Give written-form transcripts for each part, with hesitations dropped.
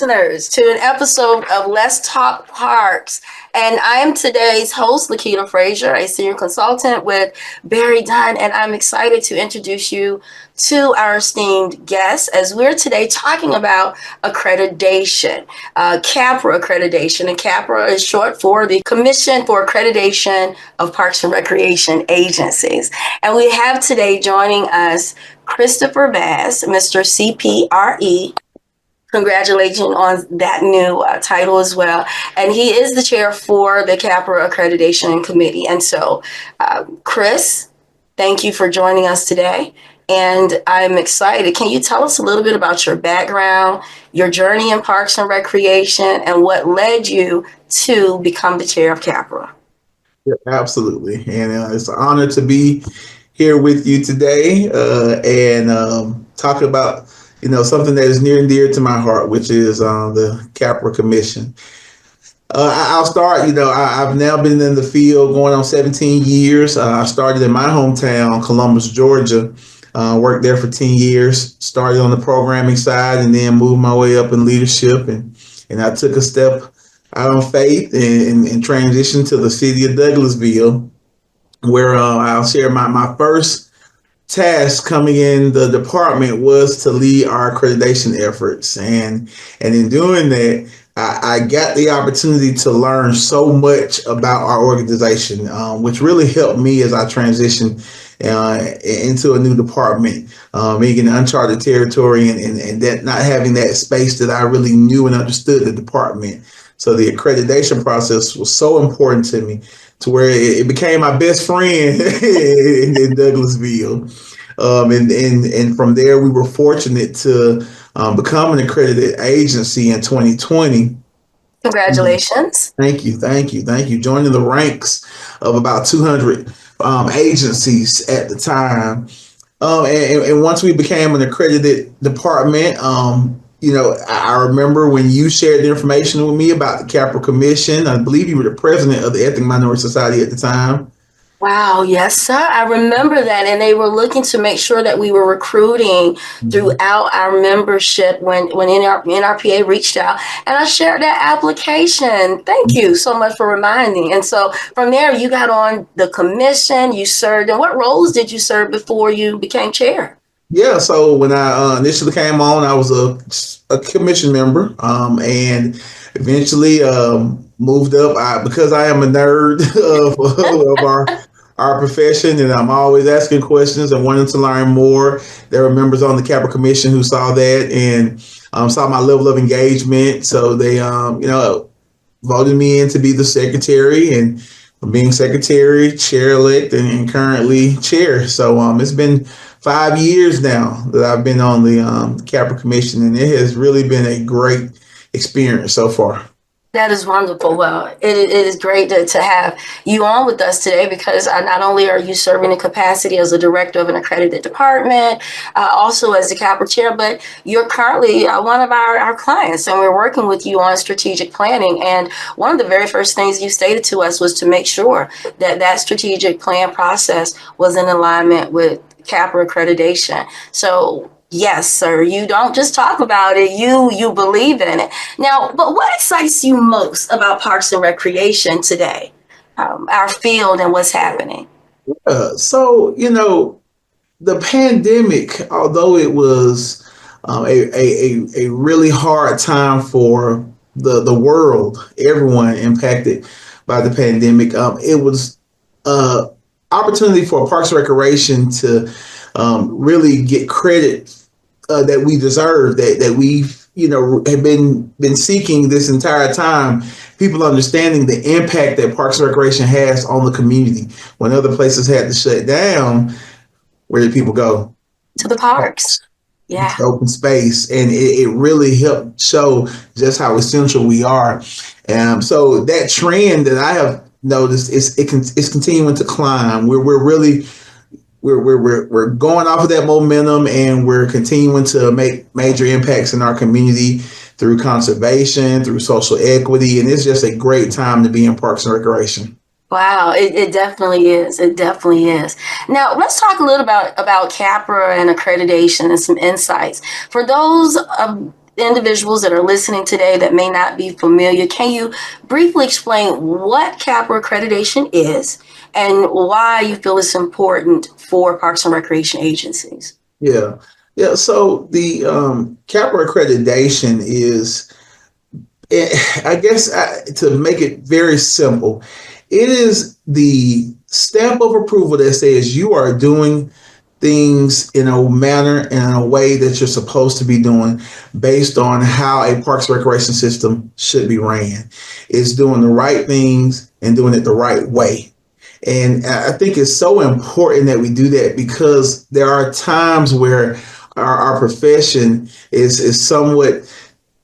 listeners to an episode of Let's Talk Parks. And I am today's host, Lakita Frazier, a senior consultant with BerryDunn, and I'm excited to introduce you to our esteemed guests as we're today talking about accreditation, CAPRA accreditation. And CAPRA is short for the Commission for Accreditation of Parks and Recreation Agencies. And we have today joining us Christopher Bass, Mr. CPRE. Congratulations on that new title as well. And he is the chair for the CAPRA Accreditation Committee. And so, Chris, thank you for joining us today. And I'm excited. Can you tell us a little bit about your background, your journey in Parks and Recreation, and what led you to become the chair of CAPRA? Yeah, absolutely. And it's an honor to be here with you today and talk about something that is near and dear to my heart, which is the CAPRA Commission. I'll start. I've now been in the field going on 17 years. I started in my hometown, Columbus, Georgia. Worked there for 10 years. Started on the programming side, and then moved my way up in leadership. And I took a step out on faith and transitioned to the city of Douglasville, where I'll share my first task coming in the department was to lead our accreditation efforts. And in doing that, I got the opportunity to learn so much about our organization, which really helped me as I transitioned into a new department, being in uncharted territory and that not having that space that I really knew and understood the department. So the accreditation process was so important to me, to where it became my best friend in Douglasville. And from there, we were fortunate to become an accredited agency in 2020. Congratulations. Thank you. Joining the ranks of about 200 agencies at the time. And once we became an accredited department, I remember when you shared the information with me about the CAPRA Commission. I believe you were the president of the Ethnic Minority Society at the time. Wow, yes, sir. I remember that. And they were looking to make sure that we were recruiting throughout our membership when NRPA reached out. And I shared that application. Thank you so much for reminding. And so from there, you got on the commission, you served. And what roles did you serve before you became chair? Yeah, so when I initially came on, I was a commission member and eventually moved up because I am a nerd of our profession, and I'm always asking questions and wanting to learn more. There were members on the CAPRA Commission who saw that and saw my level of engagement. So they, voted me in to be the secretary, and from being secretary, chair-elect, and currently chair. So it's been 5 years now that I've been on the CAPRA Commission, and it has really been a great experience so far. That is wonderful. Well, it is great to have you on with us today, because not only are you serving in capacity as a director of an accredited department, also as the CAPRA chair, but you're currently one of our clients, and we're working with you on strategic planning. And one of the very first things you stated to us was to make sure that strategic plan process was in alignment with CAPRA accreditation. So yes, sir. You don't just talk about it, you believe in it. Now, but what excites you most about Parks and Recreation today, our field and what's happening? So, the pandemic, although it was a really hard time for the world, everyone impacted by the pandemic, it was opportunity for Parks and Recreation to really get credit that we deserve, that we've have been seeking this entire time. People understanding the impact that Parks and Recreation has on the community. When other places had to shut down, where did people go? To the parks. Yeah. It's open space, and it really helped show just how essential we are. So that trend that I have noticed is continuing to climb. We're really we're going off of that momentum, and we're continuing to make major impacts in our community through conservation, through social equity, and it's just a great time to be in Parks and Recreation. Wow, it definitely is. It definitely is. Now, let's talk a little about CAPRA and accreditation and some insights. For those individuals that are listening today that may not be familiar, can you briefly explain what CAPRA accreditation is and why you feel it's important for parks and recreation agencies? Yeah. Yeah. So the CAPRA accreditation is, I guess, to make it very simple, it is the stamp of approval that says you are doing things in a manner and in a way that you're supposed to be doing based on how a parks recreation system should be ran. It's doing the right things and doing it the right way. And I think it's so important that we do that because there are times where our profession is somewhat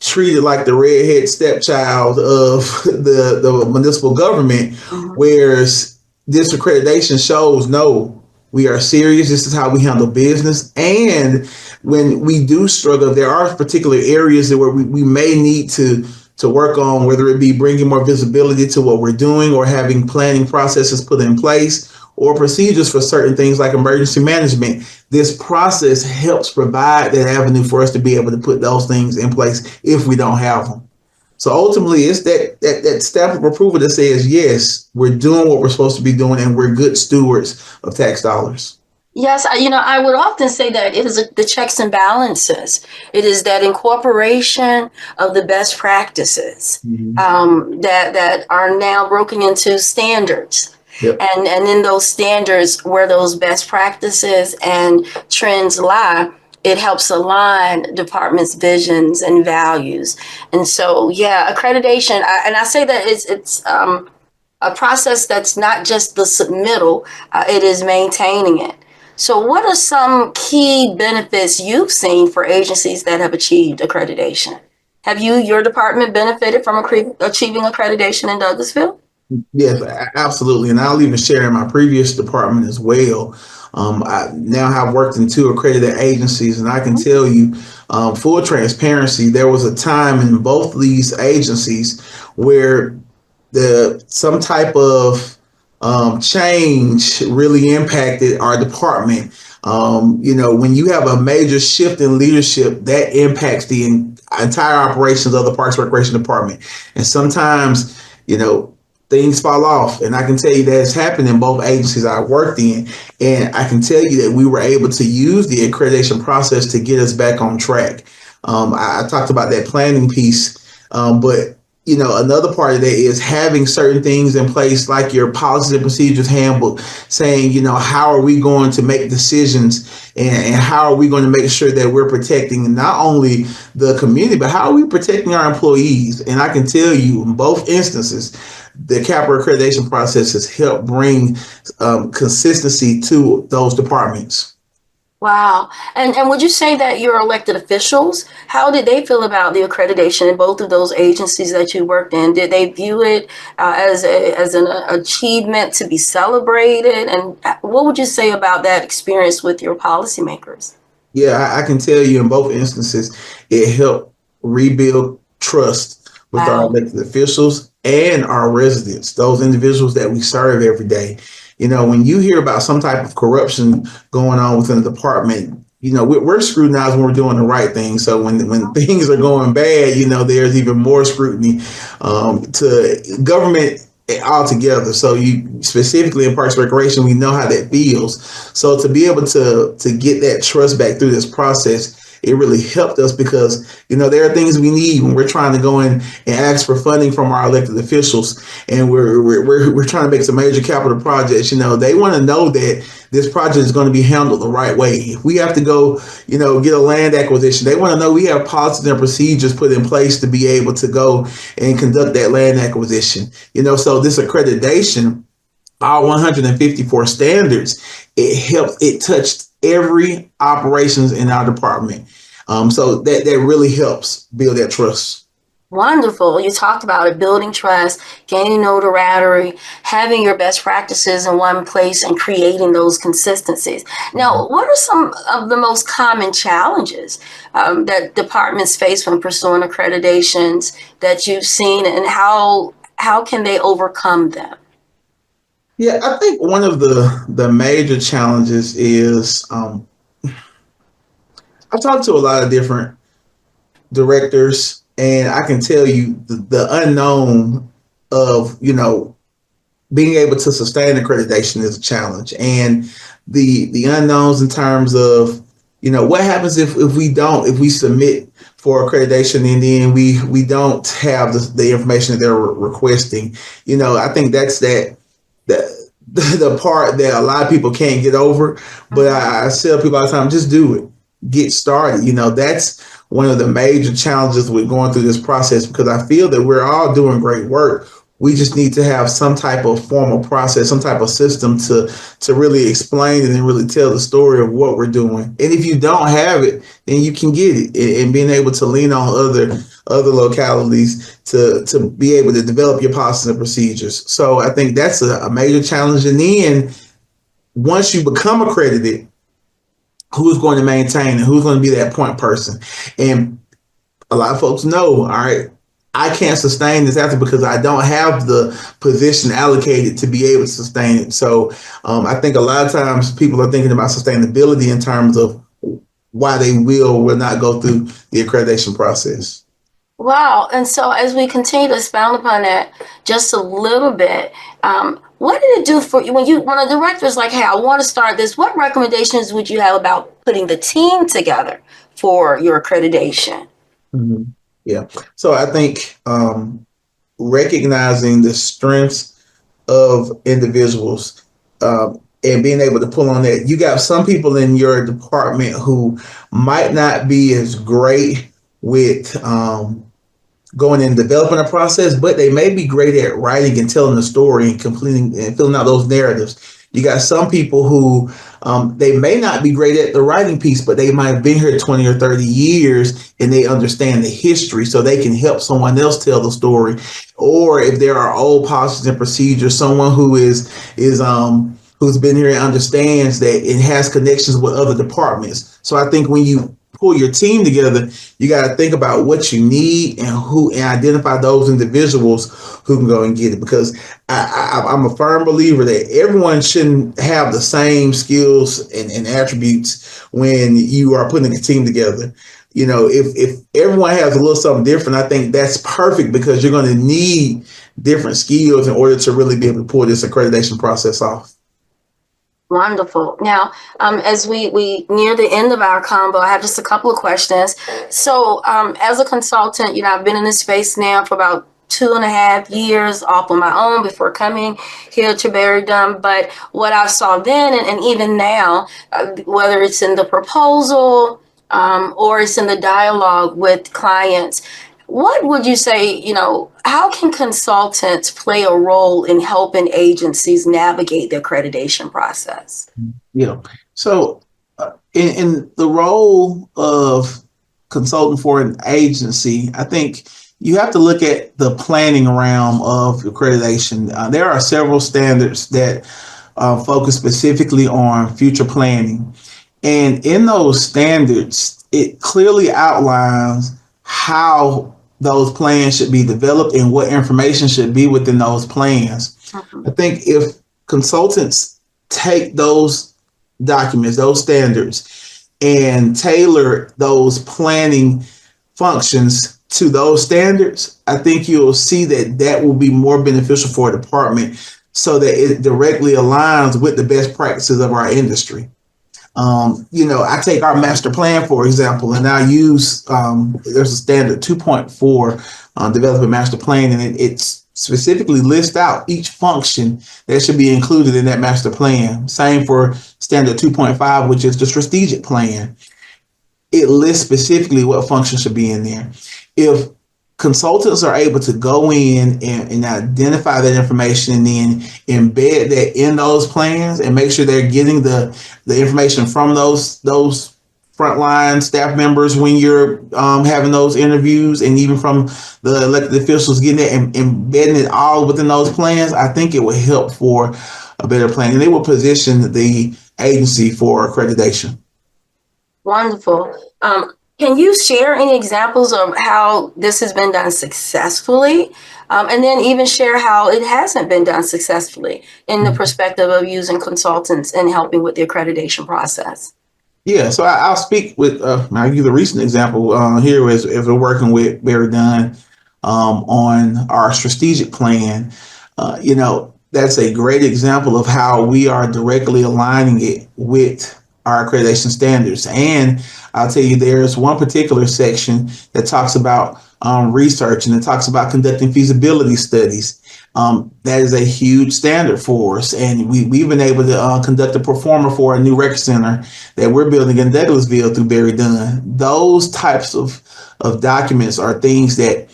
treated like the redhead stepchild of the municipal government, Mhm. whereas this accreditation shows no, we are serious. This is how we handle business. And when we do struggle, there are particular areas where we may need to work on, whether it be bringing more visibility to what we're doing or having planning processes put in place or procedures for certain things like emergency management. This process helps provide that avenue for us to be able to put those things in place if we don't have them. So ultimately, it's that stamp of approval that says, yes, we're doing what we're supposed to be doing and we're good stewards of tax dollars. Yes, I would often say that it is the checks and balances. It is that incorporation of the best practices Mm-hmm. that are now broken into standards. Yep. And in those standards, where those best practices and trends lie, it helps align departments' visions and values. And so, yeah, accreditation, and I say that it's a process that's not just the submittal, it is maintaining it. So, what are some key benefits you've seen for agencies that have achieved accreditation? Have your department benefited from achieving accreditation in Douglasville? Yes, absolutely. And I'll even share in my previous department as well. I now have worked in two accredited agencies, and I can tell you, full transparency, there was a time in both of these agencies where some type of change really impacted our department. When you have a major shift in leadership, that impacts the entire operations of the Parks Recreation Department. And sometimes, things fall off. And I can tell you that has happened in both agencies I worked in. And I can tell you that we were able to use the accreditation process to get us back on track. I talked about that planning piece, but another part of that is having certain things in place, like your policies and procedures handbook, saying, how are we going to make decisions and how are we going to make sure that we're protecting not only the community, but how are we protecting our employees? And I can tell you in both instances, the CAPRA accreditation process has helped bring consistency to those departments. Wow. And would you say that your elected officials, how did they feel about the accreditation in both of those agencies that you worked in? Did they view it as an achievement to be celebrated? And what would you say about that experience with your policymakers? Yeah, I can tell you in both instances, it helped rebuild trust with our Wow. elected officials and our residents, those individuals that we serve every day. When you hear about some type of corruption going on within the department, we're scrutinized when we're doing the right thing. So when things are going bad, there's even more scrutiny to government altogether. So you specifically in Parks and Recreation, we know how that feels. So to be able to get that trust back through this process, it really helped us because there are things we need when we're trying to go in and ask for funding from our elected officials, and we're trying to make some major capital projects. They want to know that this project is going to be handled the right way. If we have to go, get a land acquisition, they want to know we have policies and procedures put in place to be able to go and conduct that land acquisition. So this accreditation, our 154 standards, it touched every operations in our department. So that really helps build that trust. Wonderful. You talked about it, building trust, gaining notoriety, having your best practices in one place, and creating those consistencies. Mhm. Now, what are some of the most common challenges that departments face when pursuing accreditations that you've seen, and how can they overcome them? Yeah, I think one of the major challenges is, I've talked to a lot of different directors, and I can tell you the unknown of, being able to sustain accreditation is a challenge, and the unknowns in terms of, what happens if we submit for accreditation and then we don't have the information that they're requesting. I think that's that the part that a lot of people can't get over. But I tell people all the time, just do it, get started. That's one of the major challenges with going through this process, because I feel that we're all doing great work. We just need to have some type of formal process, some type of system to really explain and really tell the story of what we're doing. And if you don't have it, then you can get it. And being able to lean on other localities to be able to develop your policies and procedures. So I think that's a major challenge. And then once you become accredited, who's going to maintain and who's going to be that point person? And a lot of folks know, all right, I can't sustain this after because I don't have the position allocated to be able to sustain it. So I think a lot of times people are thinking about sustainability in terms of why they will not go through the accreditation process. Wow. And so as we continue to expound upon that just a little bit, what did it do for you when a director is like, hey, I want to start this? What recommendations would you have about putting the team together for your accreditation? Mm-hmm. Yeah. So I think recognizing the strengths of individuals, and being able to pull on that. You got some people in your department who might not be as great with going and developing a process, but they may be great at writing and telling the story and completing and filling out those narratives. You got some people who they may not be great at the writing piece, but they might have been here 20 or 30 years and they understand the history, so they can help someone else tell the story. Or if there are old policies and procedures, someone who is who's been here and understands that it has connections with other departments. So I think when you pull your team together, you got to think about what you need and identify those individuals who can go and get it. Because I'm a firm believer that everyone shouldn't have the same skills and attributes when you are putting a team together. If everyone has a little something different, I think that's perfect, because you're going to need different skills in order to really be able to pull this accreditation process off. Wonderful. Now, as we near the end of our combo, I have just a couple of questions. So, as a consultant, I've been in this space now for about 2.5 years off on my own before coming here to BerryDunn. But what I saw then and even now, whether it's in the proposal or it's in the dialogue with clients, what would you say, how can consultants play a role in helping agencies navigate the accreditation process? So in the role of consultant for an agency, I think you have to look at the planning realm of accreditation. There are several standards that focus specifically on future planning. And in those standards, it clearly outlines how those plans should be developed and what information should be within those plans. I think if consultants take those documents, those standards, and tailor those planning functions to those standards, I think you'll see that will be more beneficial for a department, so that it directly aligns with the best practices of our industry. I take our master plan, for example, and I use, there's a standard 2.4 developing master plan, and it's specifically lists out each function that should be included in that master plan. Same for standard 2.5, which is the strategic plan. It lists specifically what function should be in there. If consultants are able to go in and identify that information and then embed that in those plans and make sure they're getting the information from those frontline staff members when you're having those interviews, and even from the elected officials getting it and embedding it all within those plans, I think it will help for a better plan, and it will position the agency for accreditation. Wonderful. Can you share any examples of how this has been done successfully? And then even share how it hasn't been done successfully in the perspective of using consultants and helping with the accreditation process? Yeah, so I'll speak with. I'll give you the recent example here as we're working with BerryDunn on our strategic plan. That's a great example of how we are directly aligning it with our accreditation standards. And I'll tell you, there's one particular section that talks about research and it talks about conducting feasibility studies. That is a huge standard for us. And we've been able to conduct a performer for a new rec center that we're building in Douglasville through BerryDunn. Those types of documents are things that,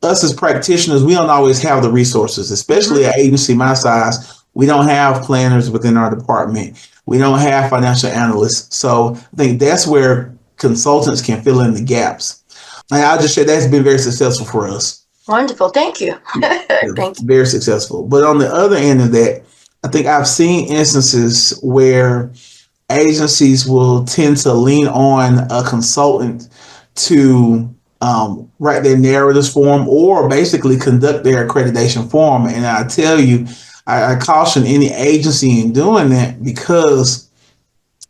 us as practitioners, we don't always have the resources, especially Mhm. an agency my size. We don't have planners within our department. We don't have financial analysts. So I think that's where consultants can fill in the gaps. And I'll just say that's been very successful for us. Wonderful. Thank you. Thank you. Very successful. But on the other end of that, I think I've seen instances where agencies will tend to lean on a consultant to write their narratives for them or basically conduct their accreditation for them. And I tell you, I caution any agency in doing that because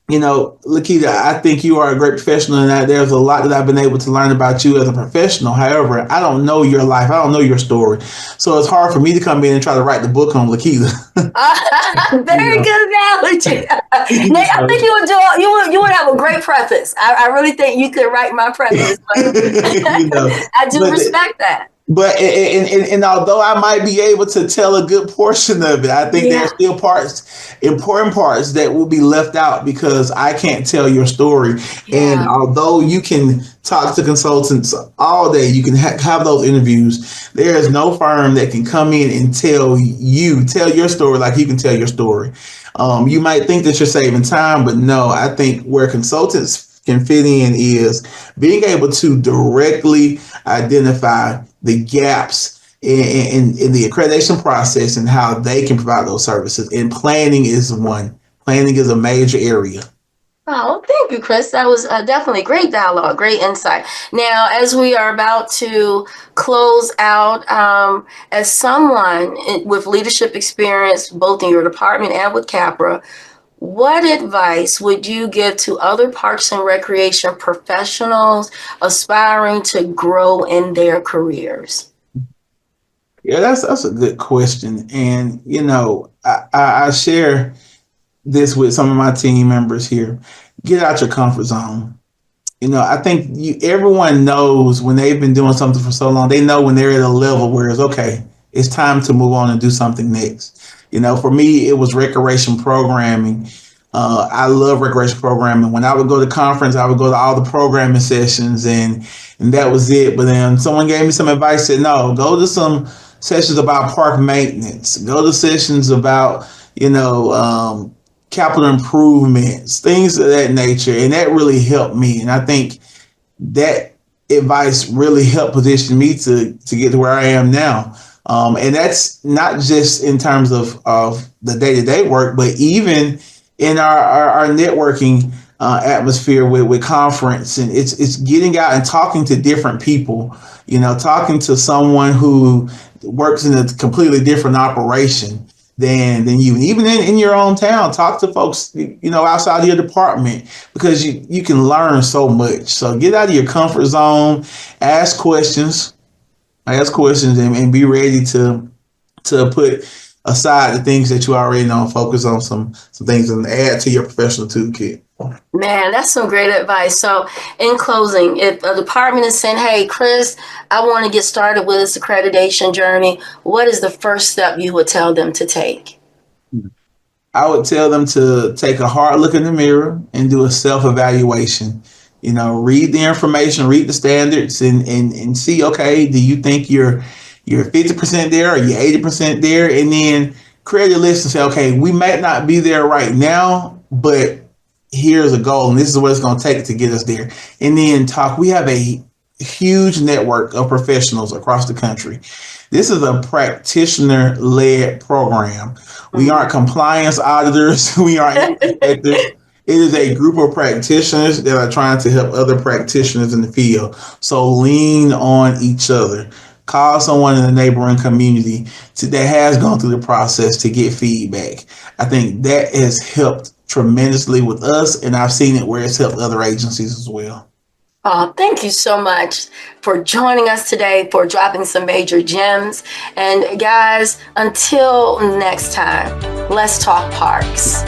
Lakita, I think you are a great professional, and that there's a lot that I've been able to learn about you as a professional. However, I don't know your life. I don't know your story. So it's hard for me to come in and try to write the book on Lakita. Very good analogy. Nate, I think you would have a great preface. I really think you could write my preface. I do But respect that. But and although I might be able to tell a good portion of it, I think there are Yeah. still important parts that will be left out because I can't tell your story. And Yeah. although you can talk to consultants all day, you can have those interviews. There is no firm that can come in and tell your story like you can tell your story. You might think that you're saving time, but no, I think where consultants can fit in is being able to directly identify the gaps in the accreditation process and how they can provide those services. And planning is one. Planning is a major area. Oh, thank you, Chris. That was definitely great dialogue, great insight. Now, as we are about to close out, as someone with leadership experience, both in your department and with CAPRA, what advice would you give to other parks and recreation professionals aspiring to grow in their careers? Yeah, that's a good question. And I share this with some of my team members here. Get out your comfort zone. I think everyone knows when they've been doing something for so long, they know when they're at a level where it's okay, it's time to move on and do something next. For me, it was recreation programming. I love recreation programming. When I would go to conference, I would go to all the programming sessions, and that was it. But then someone gave me some advice. Said, no, go to some sessions about park maintenance. Go to sessions about capital improvements, things of that nature, and that really helped me. And I think that advice really helped position me to get to where I am now. And that's not just in terms of the day to day work, but even in our networking atmosphere with conference, and it's getting out and talking to different people. Talking to someone who works in a completely different operation than you. And even in your own town, talk to folks, outside of your department because you can learn so much. So get out of your comfort zone, ask questions and be ready to put aside the things that you already know and focus on some things and add to your professional toolkit. Man, that's some great advice. So, in closing, if a department is saying, hey, Chris, I want to get started with this accreditation journey, what is the first step you would tell them to take? I would tell them to take a hard look in the mirror and do a self-evaluation. Read the information, read the standards, and see. Okay, do you think you're 50% there, or you're 80% there, and then create a list and say, okay, we might not be there right now, but here's a goal, and this is what it's going to take to get us there. And then talk. We have a huge network of professionals across the country. This is a practitioner-led program. We aren't compliance auditors. We aren't inspectors. It is a group of practitioners that are trying to help other practitioners in the field. So lean on each other. Call someone in the neighboring community that has gone through the process to get feedback. I think that has helped tremendously with us, and I've seen it where it's helped other agencies as well. Oh, thank you so much for joining us today, for dropping some major gems. And guys, until next time, let's talk parks.